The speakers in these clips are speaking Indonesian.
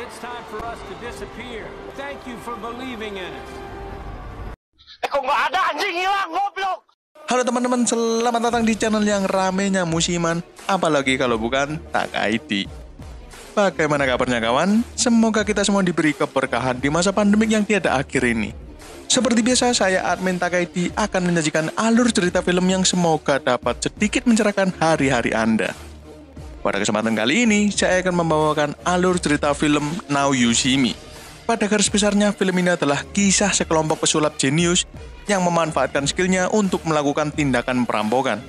it's time for us to disappear. Thank you for believing in us. Kok nggak ada, anjing hilang, goblok. Halo teman-teman, selamat datang di channel yang ramenya musiman, apalagi kalau bukan Tak ID. Bagaimana kabarnya kawan? Semoga kita semua diberi keberkahan di masa pandemik yang tiada akhir ini. Seperti biasa, saya admin Tak ID akan menyajikan alur cerita film yang semoga dapat sedikit mencerahkan hari-hari Anda. Pada kesempatan kali ini, saya akan membawakan alur cerita film Now You See Me. Pada garis besarnya, film ini adalah kisah sekelompok pesulap jenius yang memanfaatkan skillnya untuk melakukan tindakan perampokan.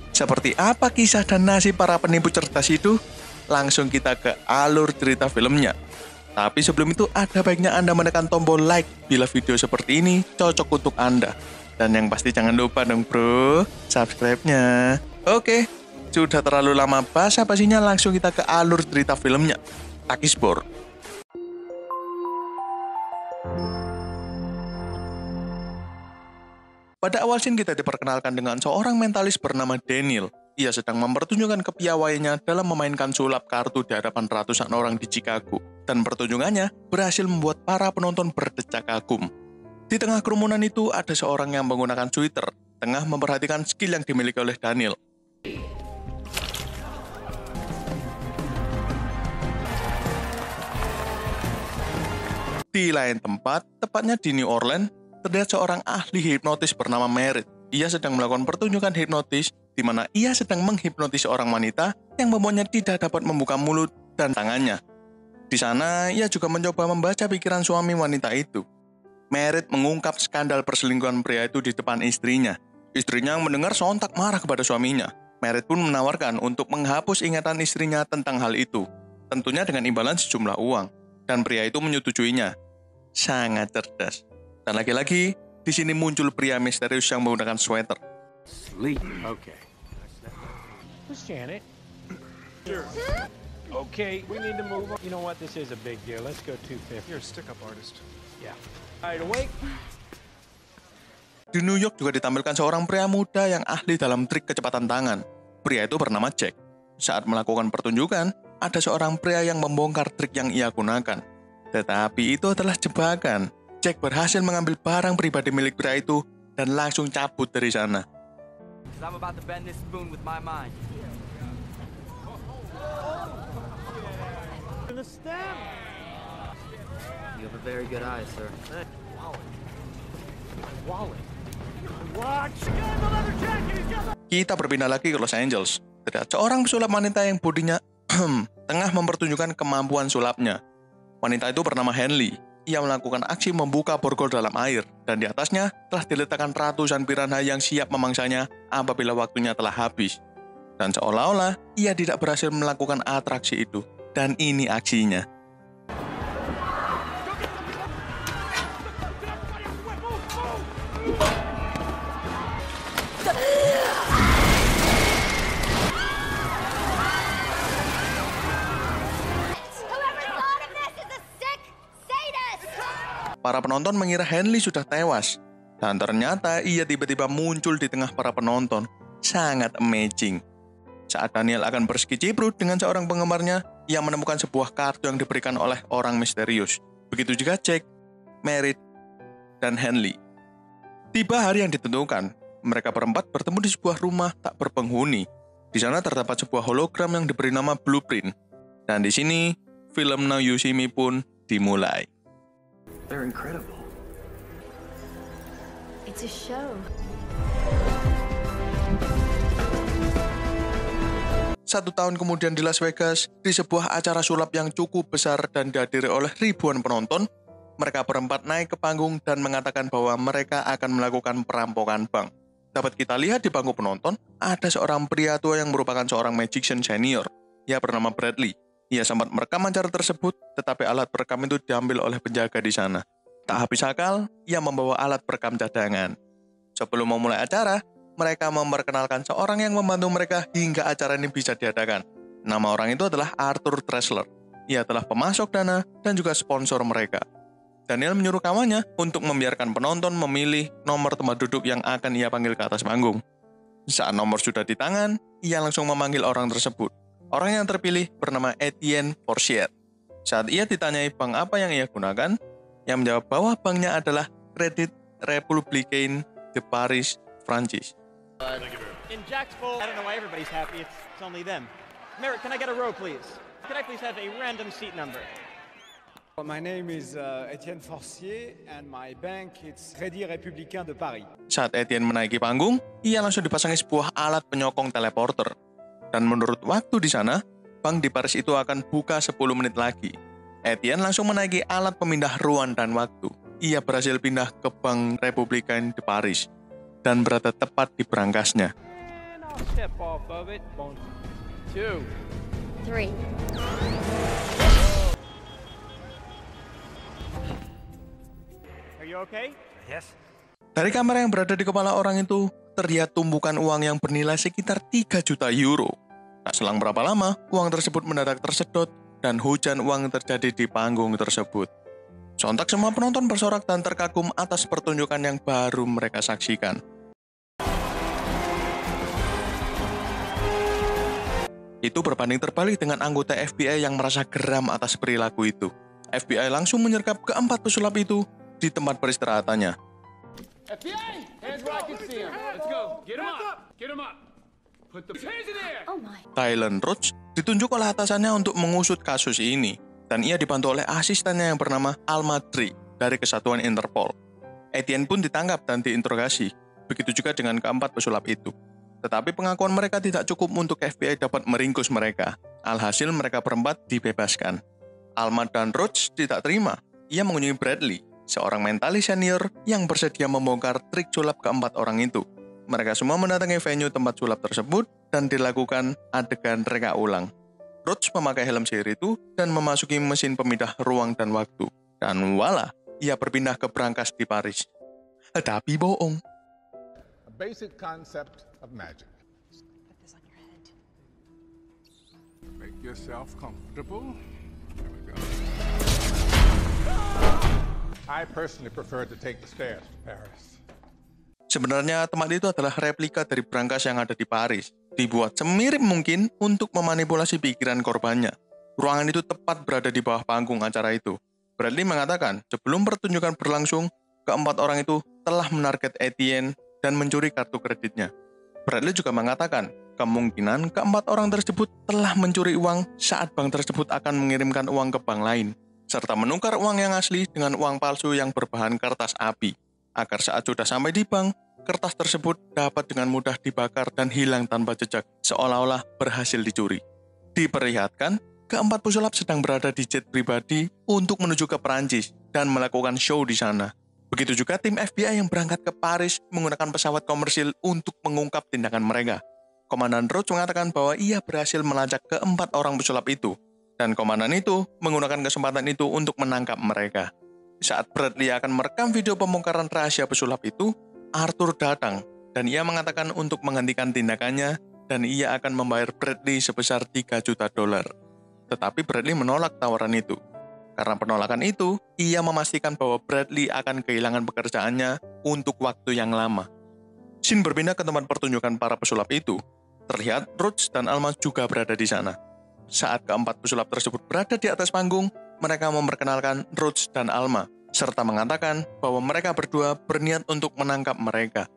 Seperti apa kisah dan nasib para penipu cerdas itu? Langsung kita ke alur cerita filmnya. Tapi sebelum itu, ada baiknya Anda menekan tombol like bila video seperti ini cocok untuk Anda. Dan yang pasti jangan lupa dong bro, subscribe-nya. Oke, sudah terlalu lama basa-basinya, langsung kita ke alur cerita filmnya. Takispor. Pada awal scene kita diperkenalkan dengan seorang mentalis bernama Daniel. Ia sedang mempertunjukkan kepiawaiannya dalam memainkan sulap kartu di hadapan ratusan orang di Chicago. Dan pertunjukannya berhasil membuat para penonton berdecak kagum. Di tengah kerumunan itu ada seorang yang menggunakan sweater, tengah memperhatikan skill yang dimiliki oleh Daniel. Di lain tempat, tepatnya di New Orleans, terlihat seorang ahli hipnotis bernama Merritt. Ia sedang melakukan pertunjukan hipnotis, di mana ia sedang menghipnotis seorang wanita yang membuatnya tidak dapat membuka mulut dan tangannya. Di sana, ia juga mencoba membaca pikiran suami wanita itu. Merritt mengungkap skandal perselingkuhan pria itu di depan istrinya. Istrinya yang mendengar sontak marah kepada suaminya. Merritt pun menawarkan untuk menghapus ingatan istrinya tentang hal itu, tentunya dengan imbalan sejumlah uang. Dan pria itu menyetujuinya. Sangat cerdas. Dan lagi-lagi, di sini muncul pria misterius yang menggunakan sweater. Sleep. Okay. Who's Janet? Sure. Okay, we need to move on. You know what? This is a big deal. Let's go 250. You're a stick-up artist. Yeah. All right, awake. Di New York juga ditampilkan seorang pria muda yang ahli dalam trik kecepatan tangan. Pria itu bernama Jack. Saat melakukan pertunjukan, ada seorang pria yang membongkar trik yang ia gunakan. Tetapi itu adalah jebakan. Jack berhasil mengambil barang pribadi milik pria itu dan langsung cabut dari sana. I'm about to bend this spoon with my mind. You have a very good eye, sir. Wallet. Kita berpindah lagi ke Los Angeles. Terlihat seorang pesulap wanita yang bodinya tengah mempertunjukkan kemampuan sulapnya. Wanita itu bernama Henley. Ia melakukan aksi membuka borgol dalam air, dan di atasnya telah diletakkan ratusan piranha yang siap memangsanya apabila waktunya telah habis. Dan seolah-olah ia tidak berhasil melakukan atraksi itu. Dan ini aksinya. Para penonton mengira Henley sudah tewas, dan ternyata ia tiba-tiba muncul di tengah para penonton. Sangat amazing. Saat Daniel akan berskicibrut dengan seorang penggemarnya, ia menemukan sebuah kartu yang diberikan oleh orang misterius. Begitu juga Jack, Merritt, dan Henley. Tiba hari yang ditentukan, mereka berempat bertemu di sebuah rumah tak berpenghuni. Di sana terdapat sebuah hologram yang diberi nama Blueprint. Dan di sini, film Now You See Me pun dimulai. They're incredible. It's a show. Satu tahun kemudian di Las Vegas, di sebuah acara sulap yang cukup besar dan dihadiri oleh ribuan penonton, mereka berempat naik ke panggung dan mengatakan bahwa mereka akan melakukan perampokan bank. Dapat kita lihat di bangku penonton, ada seorang pria tua yang merupakan seorang magician senior. Ia bernama Bradley. Ia sempat merekam acara tersebut, tetapi alat perekam itu diambil oleh penjaga di sana. Tak habis akal, ia membawa alat perekam cadangan. Sebelum memulai acara, mereka memperkenalkan seorang yang membantu mereka hingga acara ini bisa diadakan. Nama orang itu adalah Arthur Tressler. Ia adalah pemasok dana dan juga sponsor mereka. Daniel menyuruh kawannya untuk membiarkan penonton memilih nomor tempat duduk yang akan ia panggil ke atas panggung. Saat nomor sudah di tangan, ia langsung memanggil orang tersebut. Orang yang terpilih bernama Etienne Forcier. Saat ia ditanyai bank apa yang ia gunakan, ia menjawab bahwa banknya adalah Credit Républicain de Paris, Prancis. In Jacksville, I don't know why everybody's happy. It's only them. Merritt, can I get a row, please? Can I please have a random seat number? My name is Etienne Forcier and my bank it's Crédit Républicain de Paris. Saat Etienne menaiki panggung, ia langsung dipasangi sebuah alat penyokong teleporter. Dan menurut waktu di sana, bank di Paris itu akan buka 10 menit lagi. Etienne langsung menaiki alat pemindah ruang dan waktu. Ia berhasil pindah ke Bank Républicain de Paris dan berada tepat di berangkasnya. And I'll step off of it. 1, 2, 3. Are you okay? Yes? Dari kamera yang berada di kepala orang itu, terlihat tumpukan uang yang bernilai sekitar 3 juta euro. Tak selang berapa lama, uang tersebut mendadak tersedot dan hujan uang terjadi di panggung tersebut. Sontak semua penonton bersorak dan terkagum atas pertunjukan yang baru mereka saksikan. Itu berbanding terbalik dengan anggota FBI yang merasa geram atas perilaku itu. FBI langsung menyergap keempat pesulap itu di tempat peristirahatannya. FBI! Hands where I can see him. Let's go. Get him up. Get him up. Put the hands in there. Oh my. Tylen Roach ditunjuk oleh atasannya untuk mengusut kasus ini, dan ia dibantu oleh asistennya yang bernama Al-Madri dari Kesatuan Interpol. Etienne pun ditangkap dan diinterogasi, begitu juga dengan keempat pesulap itu. Tetapi pengakuan mereka tidak cukup untuk FBI dapat meringkus mereka. Alhasil mereka berempat dibebaskan. Almad dan Roach tidak terima. Ia mengunjungi Bradley, seorang mentalis senior yang bersedia membongkar trik sulap keempat orang itu. Mereka semua mendatangi venue tempat sulap tersebut dan dilakukan adegan reka ulang. Roach memakai helm sihir itu dan memasuki mesin pemindah ruang dan waktu. Dan voila, ia berpindah ke brankas di Paris. Tapi bohong. A basic concept of magic. Put this on your head. Make yourself comfortable. There we go. I personally prefer to take the stairs to Paris. Sebenarnya tempat itu adalah replika dari brankas yang ada di Paris, dibuat semirip mungkin untuk memanipulasi pikiran korbannya. Ruangan itu tepat berada di bawah panggung acara itu. Bradley mengatakan, sebelum pertunjukan berlangsung, keempat orang itu telah menarget Etienne dan mencuri kartu kreditnya. Bradley juga mengatakan, kemungkinan keempat orang tersebut telah mencuri uang saat bank tersebut akan mengirimkan uang ke bank lain, serta menukar uang yang asli dengan uang palsu yang berbahan kertas api, agar saat sudah sampai di bank, kertas tersebut dapat dengan mudah dibakar dan hilang tanpa jejak, seolah-olah berhasil dicuri. Diperlihatkan, keempat pesulap sedang berada di jet pribadi untuk menuju ke Perancis dan melakukan show di sana. Begitu juga tim FBI yang berangkat ke Paris menggunakan pesawat komersil untuk mengungkap tindakan mereka. Komandan Roach mengatakan bahwa ia berhasil melacak keempat orang pesulap itu, dan komandan itu menggunakan kesempatan itu untuk menangkap mereka. Saat Bradley akan merekam video pembongkaran rahasia pesulap itu, Arthur datang, dan ia mengatakan untuk menghentikan tindakannya, dan ia akan membayar Bradley sebesar $3 juta. Tetapi Bradley menolak tawaran itu. Karena penolakan itu, ia memastikan bahwa Bradley akan kehilangan pekerjaannya untuk waktu yang lama. Scene berpindah ke tempat pertunjukan para pesulap itu. Terlihat Roach dan Alma juga berada di sana. Saat keempat pesulap tersebut berada di atas panggung, mereka memperkenalkan Roach dan Alma, serta mengatakan bahwa mereka berdua berniat untuk menangkap mereka.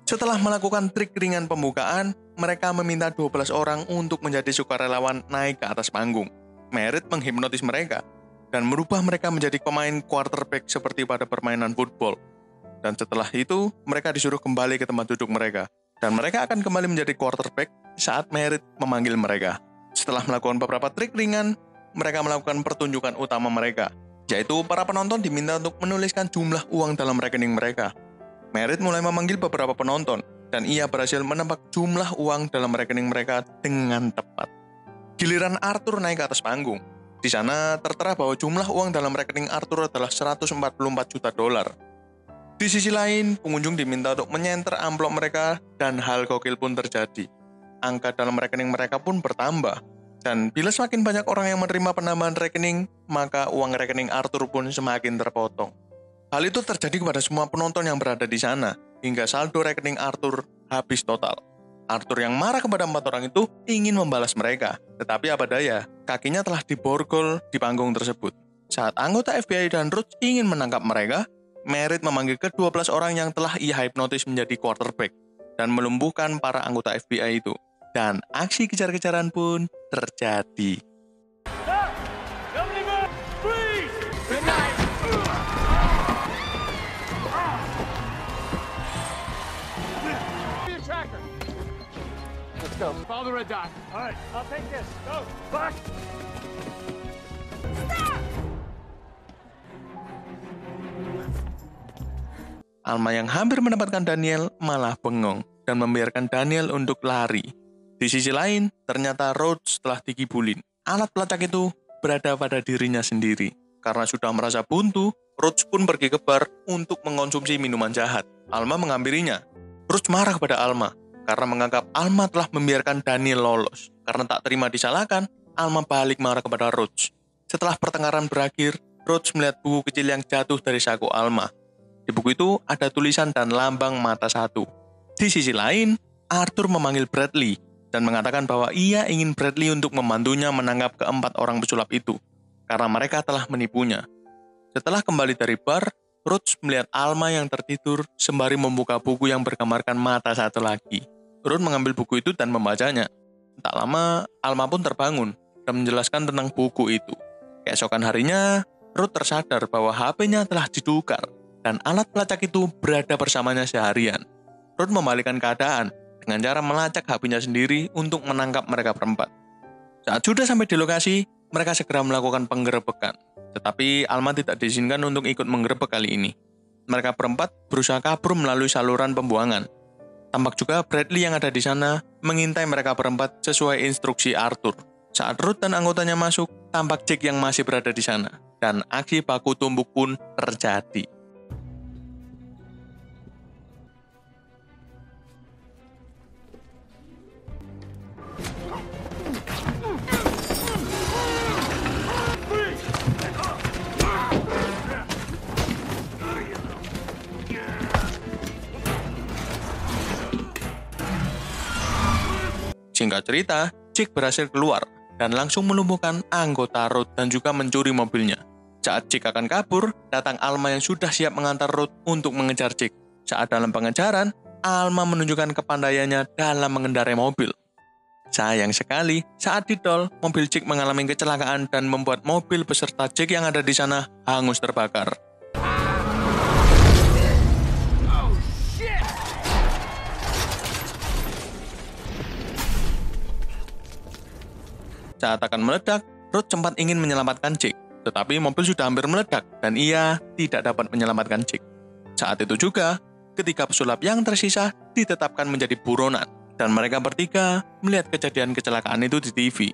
Setelah melakukan trik ringan pembukaan, mereka meminta 12 orang untuk menjadi sukarelawan naik ke atas panggung. Merritt menghipnotis mereka, dan merubah mereka menjadi pemain quarterback seperti pada permainan football. Dan setelah itu, mereka disuruh kembali ke tempat duduk mereka, dan mereka akan kembali menjadi quarterback saat Merritt memanggil mereka. Setelah melakukan beberapa trik ringan, mereka melakukan pertunjukan utama mereka, yaitu para penonton diminta untuk menuliskan jumlah uang dalam rekening mereka. Merritt mulai memanggil beberapa penonton, dan ia berhasil menebak jumlah uang dalam rekening mereka dengan tepat. Giliran Arthur naik ke atas panggung. Di sana tertera bahwa jumlah uang dalam rekening Arthur adalah $144 juta. Di sisi lain, pengunjung diminta untuk menyenter amplop mereka, dan hal gokil pun terjadi. Angka dalam rekening mereka pun bertambah. Dan bila semakin banyak orang yang menerima penambahan rekening, maka uang rekening Arthur pun semakin terpotong. Hal itu terjadi kepada semua penonton yang berada di sana, hingga saldo rekening Arthur habis total. Arthur yang marah kepada 4 orang itu ingin membalas mereka. Tetapi apa daya, kakinya telah diborgol di panggung tersebut. Saat anggota FBI dan Roach ingin menangkap mereka, Merritt memanggil ke-12 orang yang telah ia hipnotis menjadi quarterback dan melumpuhkan para anggota FBI itu. Dan aksi kejar-kejaran pun terjadi. Let's go. Follow the red dot. All right, I'll take this. Go. Back. Alma yang hampir mendapatkan Daniel malah bengong dan membiarkan Daniel untuk lari. Di sisi lain, ternyata Roach telah dikibulin. Alat pelacak itu berada pada dirinya sendiri. Karena sudah merasa buntu, Roach pun pergi ke bar untuk mengonsumsi minuman jahat. Alma menghampirinya. Roach marah kepada Alma karena menganggap Alma telah membiarkan Daniel lolos. Karena tak terima disalahkan, Alma balik marah kepada Roach. Setelah pertengkaran berakhir, Roach melihat buku kecil yang jatuh dari saku Alma. Di buku itu ada tulisan dan lambang mata satu. Di sisi lain, Arthur memanggil Bradley dan mengatakan bahwa ia ingin Bradley untuk membantunya menangkap ke-4 orang pesulap itu, karena mereka telah menipunya. Setelah kembali dari bar, Roach melihat Alma yang tertidur sembari membuka buku yang bergambarkan mata satu lagi. Roach mengambil buku itu dan membacanya. Tak lama, Alma pun terbangun dan menjelaskan tentang buku itu. Keesokan harinya, Roach tersadar bahwa HP-nya telah ditukar dan alat pelacak itu berada bersamanya seharian. Roach membalikkan keadaan dengan cara melacak HP-nya sendiri untuk menangkap mereka berempat. Saat sudah sampai di lokasi, mereka segera melakukan penggerebekan. Tetapi Alma tidak diizinkan untuk ikut menggerebek kali ini. Mereka berempat berusaha kabur melalui saluran pembuangan. Tampak juga Bradley yang ada di sana mengintai mereka berempat sesuai instruksi Arthur. Saat Roach dan anggotanya masuk, tampak Jake yang masih berada di sana. Dan aksi baku tumbuk pun terjadi. Singkat cerita, Jake berhasil keluar dan langsung melumpuhkan anggota Roach dan juga mencuri mobilnya. Saat Jake akan kabur, datang Alma yang sudah siap mengantar Roach untuk mengejar Jake. Saat dalam pengejaran, Alma menunjukkan kepandaiannya dalam mengendarai mobil. Sayang sekali, saat di tol, mobil Jake mengalami kecelakaan dan membuat mobil beserta Jake yang ada di sana hangus terbakar. Saat akan meledak, Roach sempat ingin menyelamatkan Jake, tetapi mobil sudah hampir meledak dan ia tidak dapat menyelamatkan Jake. Saat itu juga, ketika pesulap yang tersisa ditetapkan menjadi buronan, dan mereka bertiga melihat kejadian kecelakaan itu di TV.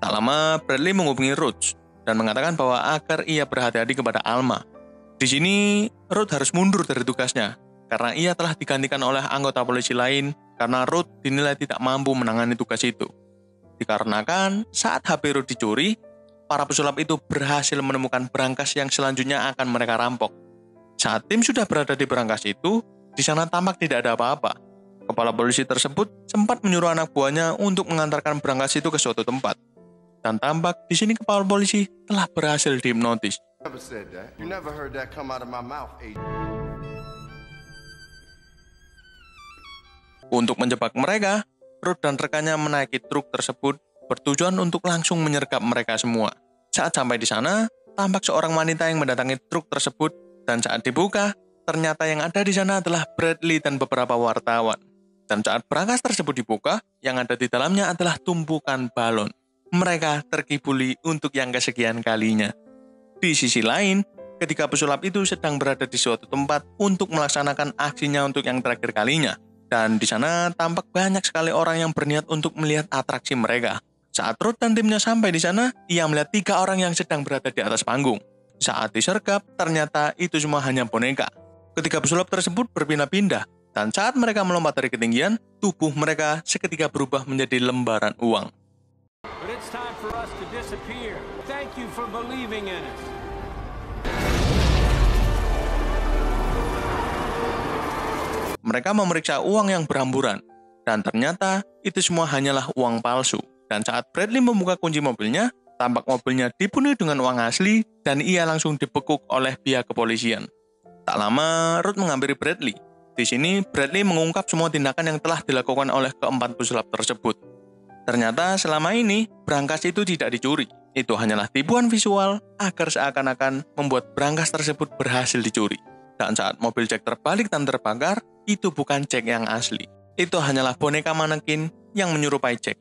Tak lama, Bradley menghubungi Roach dan mengatakan bahwa agar ia berhati-hati kepada Alma. Di sini, Roach harus mundur dari tugasnya, karena ia telah digantikan oleh anggota polisi lain karena Roach dinilai tidak mampu menangani tugas itu. Dikarenakan saat HP Roach dicuri, para pesulap itu berhasil menemukan berangkas yang selanjutnya akan mereka rampok. Saat tim sudah berada di berangkas itu, di sana tampak tidak ada apa-apa. Kepala polisi tersebut sempat menyuruh anak buahnya untuk mengantarkan berangkas itu ke suatu tempat. Dan tampak di sini kepala polisi telah berhasil dihipnotis. Untuk menjebak mereka, Roach dan rekannya menaiki truk tersebut bertujuan untuk langsung menyergap mereka semua. Saat sampai di sana, tampak seorang wanita yang mendatangi truk tersebut dan saat dibuka, ternyata yang ada di sana adalah Bradley dan beberapa wartawan. Dan saat berangkas tersebut dibuka, yang ada di dalamnya adalah tumpukan balon. Mereka terkibuli untuk yang kesekian kalinya. Di sisi lain, ketika pesulap itu sedang berada di suatu tempat untuk melaksanakan aksinya untuk yang terakhir kalinya. Dan di sana tampak banyak sekali orang yang berniat untuk melihat atraksi mereka. Saat Roach dan timnya sampai di sana, ia melihat 3 orang yang sedang berada di atas panggung. Saat disergap, ternyata itu semua hanya boneka. Ketika pesulap tersebut berpindah-pindah, dan saat mereka melompat dari ketinggian, tubuh mereka seketika berubah menjadi lembaran uang. But it's time for us to disappear. Thank you for believing in us. Mereka memeriksa uang yang berhamburan, Dan ternyata itu semua hanyalah uang palsu. Dan saat Bradley membuka kunci mobilnya, tampak mobilnya dipenuhi dengan uang asli dan ia langsung dibekuk oleh pihak kepolisian. Tak lama, Ruth menghampiri Bradley. Di sini, Bradley mengungkap semua tindakan yang telah dilakukan oleh keempat pesulap tersebut. Ternyata selama ini, brankas itu tidak dicuri. Itu hanyalah tipuan visual agar seakan-akan membuat brankas tersebut berhasil dicuri. Dan saat mobil Jack terbalik dan terbakar, itu bukan Jack yang asli. Itu hanyalah boneka manekin yang menyerupai Jack.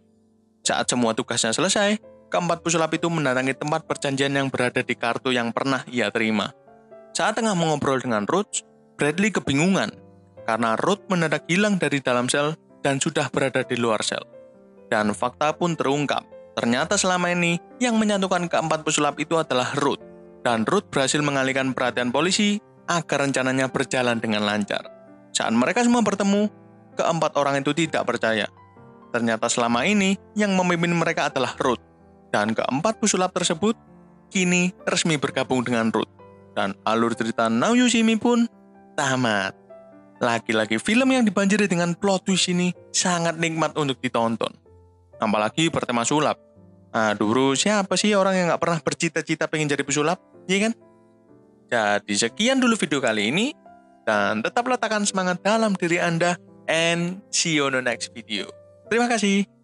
Saat semua tugasnya selesai, keempat pesulap itu mendatangi tempat perjanjian yang berada di kartu yang pernah ia terima. Saat tengah mengobrol dengan Ruth, Bradley kebingungan karena Ruth mendadak hilang dari dalam sel dan sudah berada di luar sel. Dan fakta pun terungkap. Ternyata selama ini yang menyatukan keempat pesulap itu adalah Ruth. Dan Ruth berhasil mengalihkan perhatian polisi agar rencananya berjalan dengan lancar. Saat mereka semua bertemu, keempat orang itu tidak percaya. Ternyata selama ini yang memimpin mereka adalah Ruth. Dan keempat pesulap tersebut kini resmi bergabung dengan Ruth. Dan alur cerita Now You See Me pun tamat. Lagi-lagi film yang dibanjiri dengan plot twist ini sangat nikmat untuk ditonton. Apalagi bertema sulap. Aduh bro, siapa sih orang yang gak pernah bercita-cita pengen jadi pesulap? Iya kan? Jadi sekian dulu video kali ini. Dan tetap letakkan semangat dalam diri Anda. And see you on the next video. Terima kasih.